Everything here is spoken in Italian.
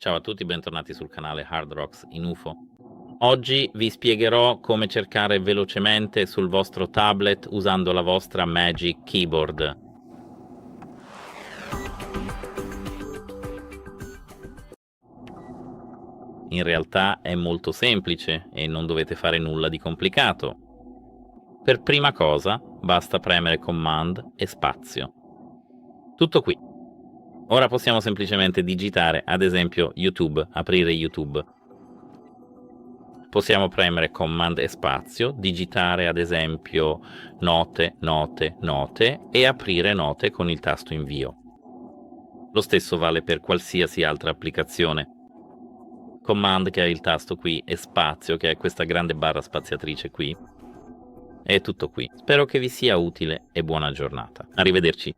Ciao a tutti, bentornati sul canale Hard Rocks in UFO. Oggi vi spiegherò come cercare velocemente sul vostro tablet usando la vostra Magic Keyboard. In realtà è molto semplice e non dovete fare nulla di complicato. Per prima cosa basta premere Command e Spazio. Tutto qui. Ora possiamo semplicemente digitare, ad esempio, YouTube, aprire YouTube. Possiamo premere Command e Spazio, digitare ad esempio note, note, note e aprire note con il tasto Invio. Lo stesso vale per qualsiasi altra applicazione. Command, che è il tasto qui, e Spazio, che è questa grande barra spaziatrice qui. È tutto qui. Spero che vi sia utile e buona giornata. Arrivederci.